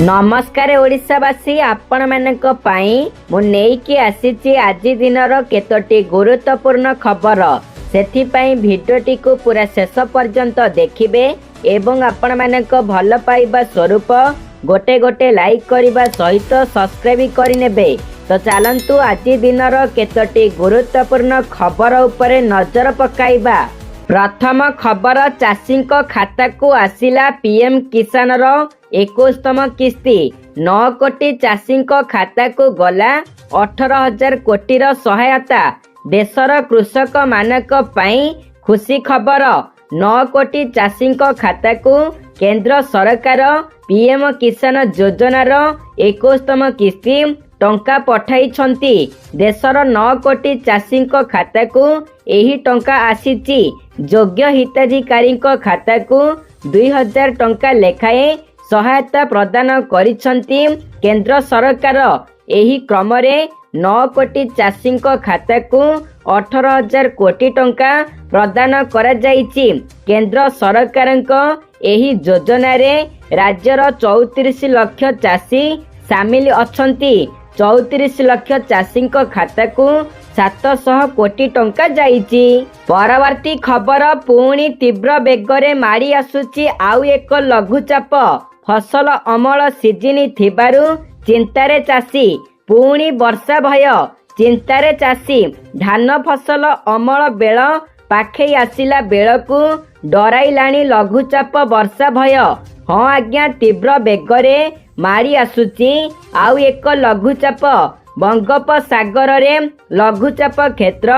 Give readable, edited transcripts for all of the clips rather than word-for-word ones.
नमस्कार ओडिशावासी आपण मानक पाई मु नेकी आसीची आजि दिनर केतोटी गुरुत्वपूर्ण खबर सेथिपाई भिडियोटी को पूरा शेष पर्यंत देखिबे एवं आपण मानक भल पाइबा स्वरूप गोटे गोटे लाइक करिबा सहित सब्सक्राइब करिनेबे। तो चलंतु आजि दिनर केतोटी गुरुत्वपूर्ण खबर उपरे नजर पकाइबा। प्रथम खबर चाषी खाता को आसिला पीएम किसान रो 21तम किस्ती 9 कोटी चाषी खाता को गला 18,000 कोटी सहायता। देशर कृषक मानक पाई खुशी खबर 9 कोटी चाषी खाता को केंद्र सरकार पीएम किसान योजनार 21तम किस्ती टंका पठाई छंती। देशर 9 कोटी चाषी खाता को एही टंका आसीची। योग्य हिताधिकारी खाता को 2000 टंका लेखाएं सहायता प्रदान करिछंती केंद्र सरकार। एही क्रम रे 9 कोटी चाषी खाता को 18,000 कोटी टंका प्रदान करा जाइछि। केंद्र सरकारक एही योजना रे राज्यर 34 लाख चाषी शामिल अछंती। 34 लाख चाषी खाता को 700 कोटी टंका जाइछि। परवर्ती खबर पुणी तीव्र बेगरे मारी आसुची आउ एक लघुचाप। फसल अमल सीजन थिबारु चिंतारे चाषी पुणी वर्षा भय चिंतारे चाषी। धान फसल अमल बेल पाखे आसिला बेलकु डराइलाणी लघुचाप वर्षा भय। हाँ आज्ञा तीव्र बेगरे मारी आसुची आउ एक लघुचाप। बंगोपसागर रे लघुचाप क्षेत्र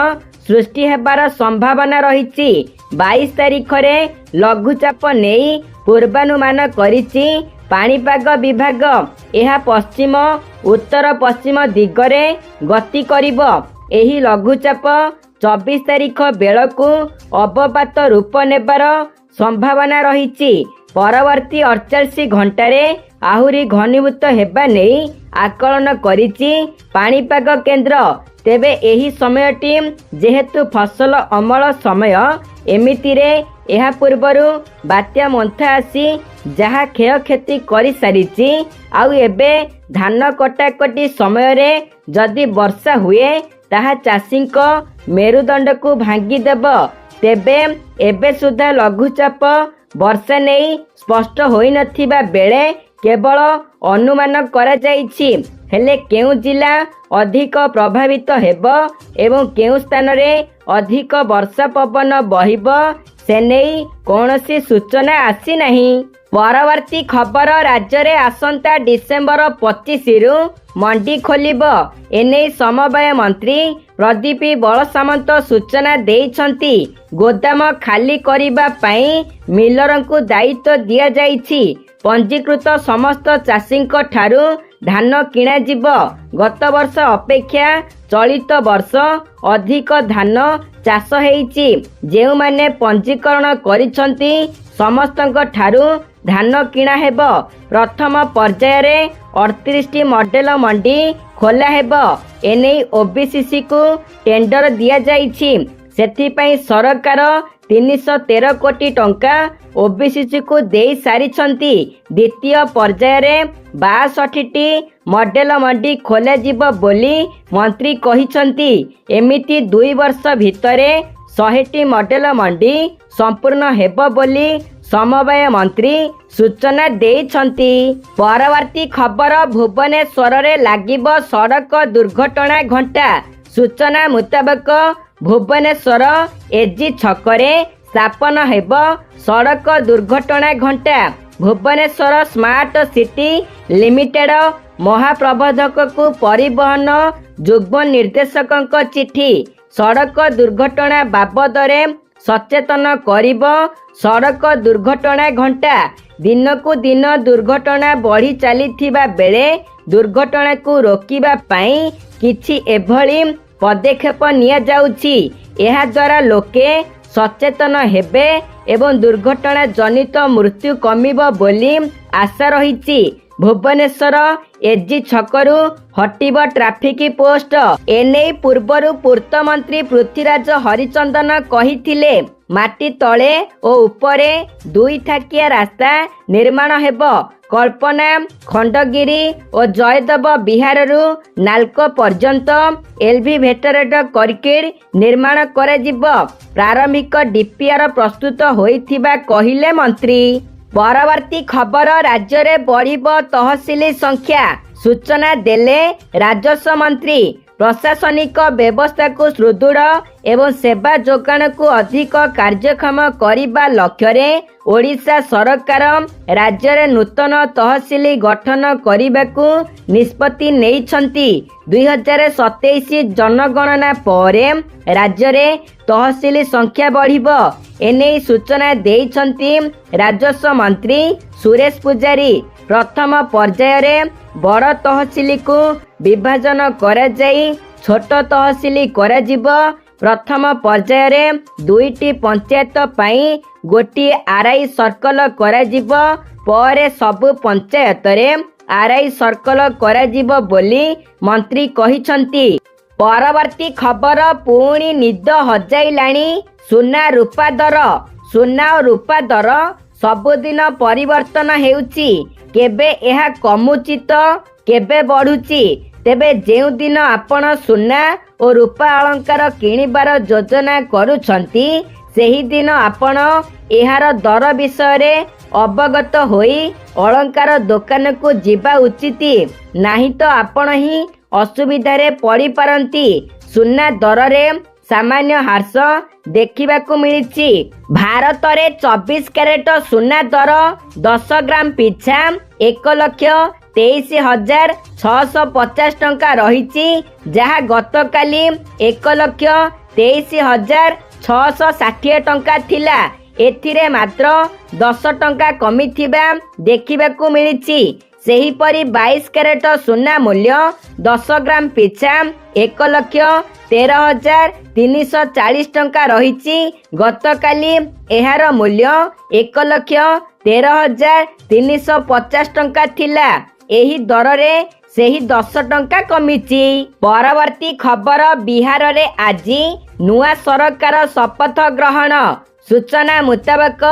सृष्टि हेबार संभावना रहिछि। 22 तारिख रे लघुचाप नेई पूर्वानुमान करिछि पाणीपाग विभाग। यह पश्चिम उत्तर पश्चिम दिगरे गति करिब। एही लघुचाप 24 तारिख बेलकु अवपात रूप नेबार संभावना रहिछि। परवर्ती 48 घंटारे आहुरी घनीभूत हेबा नेई आकलन करिछि पाणीपाग केंद्र। तेबे एही समयटी जेहेतु फसल अमल समय एमिति रे एहा पूर्वरु बात्या मंथा आसी जहा क्षय क्षति करि सारिछि। आउ एबे धान कटाकटी समय रे जदि वर्षा हुए ताहा चाषीक मेरुदंड को भांगी देब। तेबे एबे सुधा लघुचाप वर्षा नहीं स्पष्ट होई नथिबा बेले केवल अनुमान करा जाइछि। हेले केउ जिला अधिक प्रभावित हेब एवं केउ स्थान रे अधिक वर्षा पवन बहिब से नहीं कौनसी सूचना आसी नहीं। परवर्ती खबर राज्य रे आसंता डिसेम्बर 25 रु मंडी खोलिब। एने समवाय मंत्री प्रदीप बलसामंत सूचना देइछंती। गोदाम खाली करिबा पई मिलरंकु दायित्व दिया जाइछि। पंजीकृत समस्त चाषींक ठारू धान किणा जीव। गत वर्ष अपेक्षा चलित वर्ष अधिक धान चाष हेइछि। जेउ माने पंजीकरण करिछंती समस्तंक ठारू धान किणा हेब। प्रथम पर्याय रे 38 मॉडल मंडी खोला हेब। एने ओबीसीसी को टेंडर दिया जाइछि। सेथिपई सरकार 313 कोटी टंका ओबीसीसी को देई सारिछंती। द्वितीय पर्याय रे 62 मॉडल मंडी खोला जीव बोली मंत्री कहिछंती। एमिति 2 वर्ष भितरे 100 मॉडल मंडी संपूर्ण हेब बोली समवाय मंत्री सूचना देइछंती। परवर्ती खबर भुवनेश्वर रे लागिब सड़क दुर्घटना घंटा। सूचना मुताबक भुवनेश्वर एजी छकरे स्थापन हेब सड़क दुर्घटना घंटा। भुवनेश्वर स्मार्ट सिटी लिमिटेड महाप्रबंधक को परिवहन युग्म निर्देशक चिठी। सड़क दुर्घटना बाबद रे सचेतन करिब सड़क दुर्घटना घंटा। दिन को दिन दुर्घटना बढ़ी चलीथिबा बेले दुर्घटना को रोकिबा पई किछि एभली पदक्षेप निया जाउछि। एहा द्वारा लोके सचेतन हेबे एवं दुर्घटना जनित मृत्यु कमिब बोली आशा रहिछि। भुवनेश्वर एजी छकरू हटिब ट्राफिक पोस्ट। एने पूर्वरु पूर्त मंत्री पृथ्वीराज हरिचंदन कहिथिले माटी तले ओ उपरे 2 थाकिया रास्ता निर्माण हेब। कल्पना खंडगिरी और जयदेव बिहाररू नाल्को पर्यंत एलिवेटेड सर्किट निर्माण कराजिब प्रारंभिक डीपीआर प्रस्तुत होइथिबा कहिले मंत्री। परवर्ती खबर राज्य में बढ़िब तहसिल संख्या सूचना देले राजस्व मंत्री। प्रशासनिक व्यवस्था को सुदृढ़ एवं सेवा जोगाण को अधिक कार्यक्षम करने लक्ष्य रे ओडिशा सरकार राज्य में नूतन तहसिल गठन करने को निष्पत्ति नेइछंती। 2027 जनगणना पर राज्य में तहसिल संख्या बढ़िब एने सूचना देइछंती राजस्व मंत्री सुरेश पूजारी। प्रथम पर्याय रे बड़ तहसिल को विभाजन करा जाई छोट तहसिल कराजिब। प्रथम पर्याय रे 2टी पंचायत पाई गोटी आरआई सर्कल कराजिब पर सबु पंचायत रे आरआई सर्कल कराजिब बोली मंत्री कहिछंती। परवर्ती खबर पुणी निद हजाइलाणी सुना रूपा दर। सुना और रूपा दर सबुदिन परिवर्तन हेउची, केबे यह कमुची तो केबे बढ़ुची। तेबे जेउ दिन आपण सुना और रूपा अलंकार किणिबार योजना करुछंती सेही दिन आपण एहार दर विषय रे अवगत होई अलंकार दुकान को जीवा उचित, नहीं तो आपण ही असुविधा रे पड़ी पारंती। सुना दर रे सामान्य ह्रास देखिबाकू मिलिछि। भारत रे 24 कैरेट सुना दर 10 ग्राम पिछा 1,23,650 टंका रहिछि, जहाँ गतकाली 1,23,660 टंका थिला। एथिरे मात्र 10 टंका कमिथिबा देखिबाकू मिलिछि। सेहीपरि 22 कैरेट सुना मूल्य 10 ग्राम पिछा 1,13,340 टंका रहिछि। गतकाली एहार मूल्य 1,13,350 टंका थिला। एही दर रे सेही 10 टंका कमिछि। परवर्ती खबर बिहार रे आजी नुआ सरकार शपथ ग्रहण। सूचना मुताबक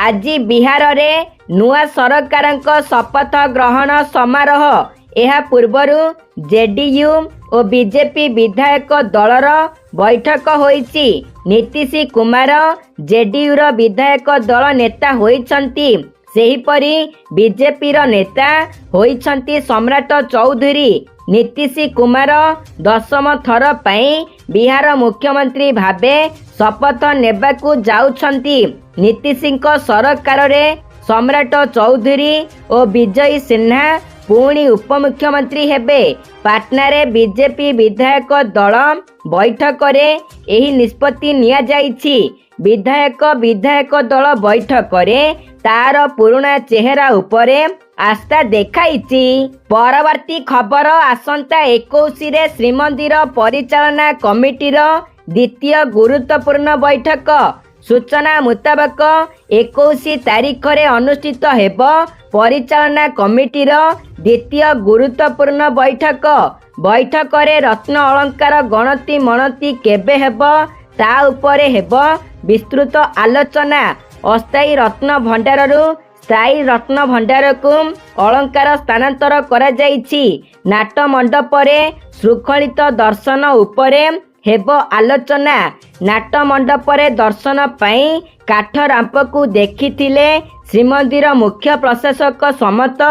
आज बिहार रे नुआ सरकारक शपथ ग्रहण समारोह। यह पूर्वरु जेडीयू और बीजेपी विधायक दलर बैठक होईछि। नीतीश कुमार जेडीयू रो विधायक दल नेता होईछंती, सेहीपरि बीजेपी रो नेता होईछंती सम्राट चौधरी। नीतीश कुमार 10म थर पई बिहार मुख्यमंत्री भाबे शपथ नेबाकू जाउछंती। नीतीशଙ୍କ सरकार रे सम्राट चौधरी और विजय सिन्हा पुणी उपमुख्यमंत्री हेबे। पाटना रे बीजेपी विधायक दल बैठक रे एही निष्पत्ति निया जाइछि। विधायक दल बैठक रे तार पुराना चेहरा उपरे आस्था देखाइछि। परवर्ती खबर आसंता 21 रे श्रीमंदिर परिचालना कमिटीर द्वितीय गुरुत्वपूर्ण बैठक। सूचना मुताबक 21 तारीख रे अनुष्ठित हेब परिचालना कमिटीर द्वितीय गुरुत्वपूर्ण बैठक। बैठक रे रत्न अलंकार गणति मणति केबे हेब ता उपरे हेब विस्तृत आलोचना। अस्थायी रत्न भंडाररू स्थायी रत्न भंडार को अलंकार स्थानांतर करा जाइछि। नाट मंडप रे श्रृंखलित दर्शन उपरे हेब आलोचना। नाट मंडप रे दर्शन पाई काठ रांप को देखिथिले श्रीमंदिर मुख्य प्रशासक समत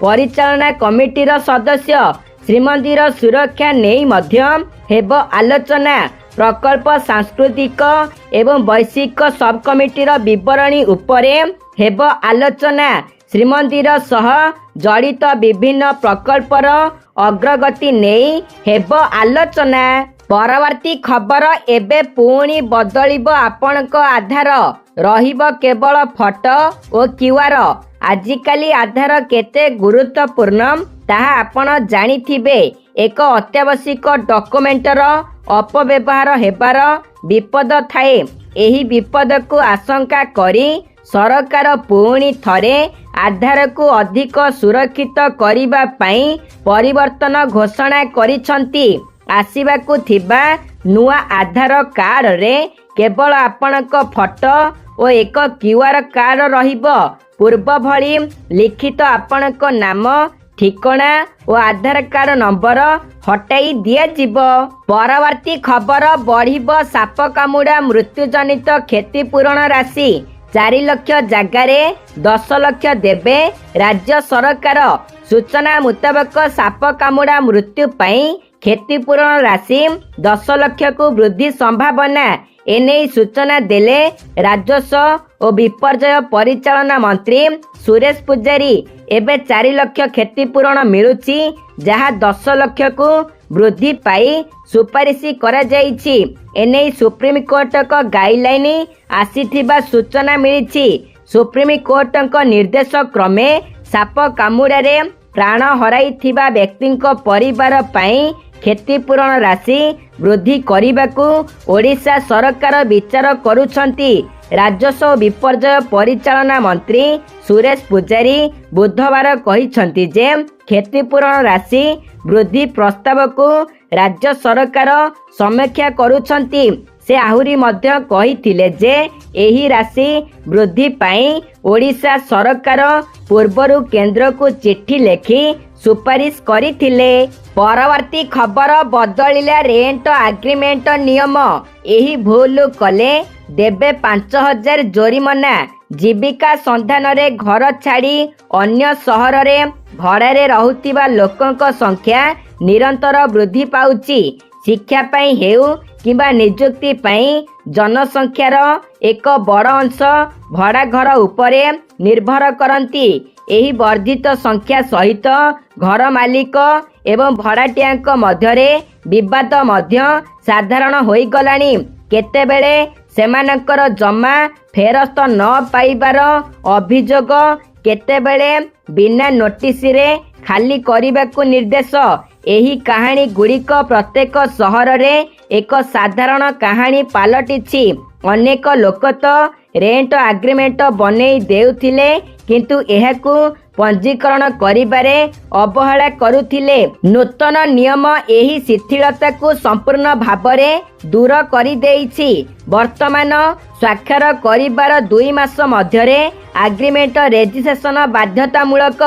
परिचालना कमिटीर सदस्य। श्रीमंदिर सुरक्षा नेई मध्य हेब आलोचना। प्रकल्प सांस्कृतिक एवं वैश्विक सब कमिटीर विवरणी उपरे हेब आलोचना। श्रीमंदिर सह जड़ित विभिन्न प्रकल्पर अग्रगति नेई हेब आलोचना। परवर्ती खबर एबे पुणी बदलिब आपणक आधार रहिब केवल फोटो और क्यूआर। आजिकाली आधार केते गुरुत्वपूर्ण ताहा आपण जानिथिबे। एक अत्यावश्यक डॉक्यूमेंटर अपव्यवहार हेबार विपद थाए। एही विपद को आशंका करी सरकार पुणी थरे आधार को अधिक सुरक्षित करिबा पई परिवर्तन घोषणा करिसंती। आसिबाकू थिबा नुआ आधार कार्ड रे केवल आपणक फोटो और एक क्यूआर कार्ड रहिबो। पूर्व भली लिखित आपणक नाम ठिकणा और आधार कार्ड नंबर हटाई दियाजिब। परवर्ती खबर बढ़िब साप कामुड़ा मृत्युजनित क्षतिपूरण राशि 4 लाख जगार 10 लाख देवे राज्य सरकार। सूचना मुताबक साप कामुड़ा मृत्यु पाई क्षतिपूरण राशि 10 लाख को वृद्धि संभावना एने सूचना देले राजस्व और विपर्यय परिचालना मंत्री सुरेश पूजारी। एबे 4 लाख क्षतिपूरण मिलुची जहाँ 10 लाख को वृद्धि पाई सुपारिश करा जाइछि। एने सुप्रीम कोर्ट का गाइडलाइन आसीथिबा सूचना मिलिछि। सुप्रीम कोर्ट का निर्देश क्रमे साप कामुड़ारे प्राण हराइथिबा व्यक्तिंको परिवार पाई क्षतिपूरण राशि वृद्धि करने ओडिशा सरकार विचार करुछंती। राजस्व विपर्यय परिचालना मंत्री सुरेश पूजारी बुधवार कहिछंती जे क्षतिपूरण राशि वृद्धि प्रस्ताव को राज्य सरकार समीक्षा करुछंती। से आहुरी मध्य कहिथिले जे एही राशि वृद्धि पाई ओडिशा सरकार पूर्वरु केंद्र को चिट्ठी लेखि सुपारिश करिथिले। परवर्ती खबर बदलिला रेंट एग्रीमेंट नियम। एही भूल कले देबे 5000 जोरिमाना। जीविका संधान रे घर छाड़ी अन्य सहर रे भड़ारे रहुतिबा लोकंक संख्या निरंतर वृद्धि पाउची। शिक्षा पाई हेउ किंबा नियुक्ति पाई जनसंख्यार एक बड़ अंश भड़ा घर उपरे निर्भर करती। एही वर्धित संख्या सहित घर मालिक एवं भड़ाटियाक मध्यरे विवाद मध्य साधारण होई गलानी। केतेबेले सेमानकर जमा फेरस्त न पाइबार अभियोग, केतेबेले बिना नोटिस रे खाली करबाकू निर्देश। एही कहानी गुड़िक प्रत्येक सहर रे एक साधारण कहानी पालटिछि। अनेक लोक तो रेंट एग्रीमेंट बनै देउथिले किंतु एहाकू पंजीकरण करिबारे अवहेला करुथिले। नूतन नियम एही शिथिलता को संपूर्ण भावरे दूर करि देइछि। वर्तमान स्वाक्षर करिबार 2 मास मध्यरे एग्रीमेंट रेजिस्ट्रेशन बाध्यतामूलक।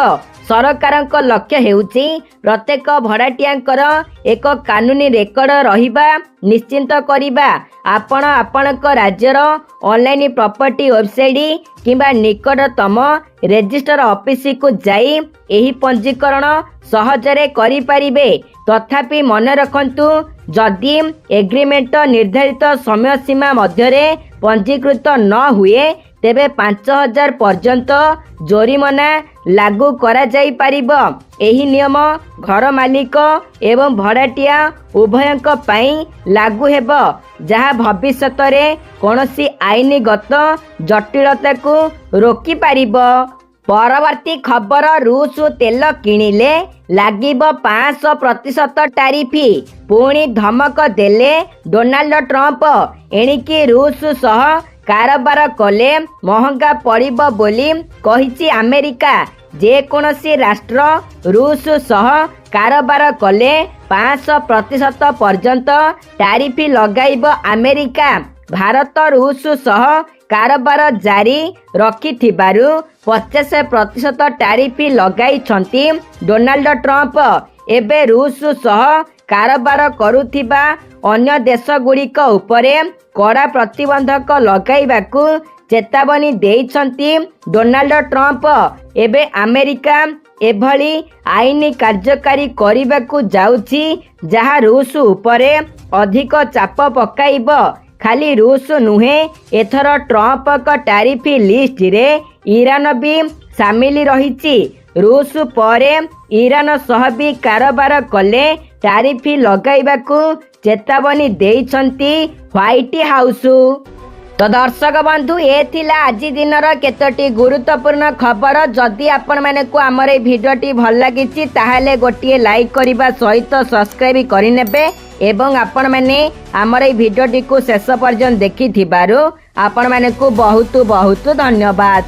सरकारक लक्ष्य हेउछि प्रत्येक भड़ाटियांकर एक कानूनी रेकर्ड रहिबा निश्चिंत करिबा। आपण आपणक राज्यर ऑनलाइन प्रॉपर्टी वेबसाइट किंबा निकटतम रजिस्टर ऑफिस को जाई एही पंजीकरण सहजरे करि परिबे। तथापि मन रखंतु जदि एग्रीमेंट निर्धारित समय सीमा मध्यरे पंजीकृत न हुए तेबे 5000 पर्यंत जोरिमाना लागू करा जाई परिबो। एही नियम घर मालिक एवं भड़ाटिया उभयंक पाई लागू हेबो, जहा भविष्यत रे कोनोसी आईनगत जटिलता को रोकी पारिबो। परवर्ती खबर रूस तेल किणिले लागिब 500% टारिफी। पुणी धमक देले डोनाल्ड ट्रंप। एणिकी रूस सह कारोबार कले महंगा पड़िबो बोली कहिछि अमेरिका। जे कोनोसी राष्ट्र रूस सह कारोबार कले 500% पर्यंत टारिफी लगाइब अमेरिका। भारत रूस सह कारोबार जारी रखिथिबारु 50% टारिफी लगाइछंती डोनाल्ड ट्रंप। एबे रूस सह कारोबार करुथिबा अन्य देश गुड़िक उपरे कड़ा प्रतिबंधक लगाइबाकू चेतावनी देइछंती डोनाल्ड ट्रंप। एबे अमेरिका एभली आईन कार्यकारी करिबाकू जाउछि जहा रूस उपरे अधिक चाप पकाइब। खाली रूस नुहे, एथर ट्रंप का टारिफी लिस्ट रे ईरान भी सामिल रहिछि। रूस परे ईरान सह भी कारोबार कले टारिफी लगाइबाकू चेतावनी देइछंती व्हाइट हाउस। तो दर्शक बंधु ए थिला आज दिनर केतोटी गुरुत्वपूर्ण खबर। जदि आपण माने को हमर ए भिडियोटी भल लागिछि ताहाले गोटिए लाइक करिबा सहित सब्सक्राइब करिनेबे एवं आपण माने हमर ए भिडियोटी को शेष पर्यंत देखि थिबारु आपण माने को बहुत बहुत धन्यवाद।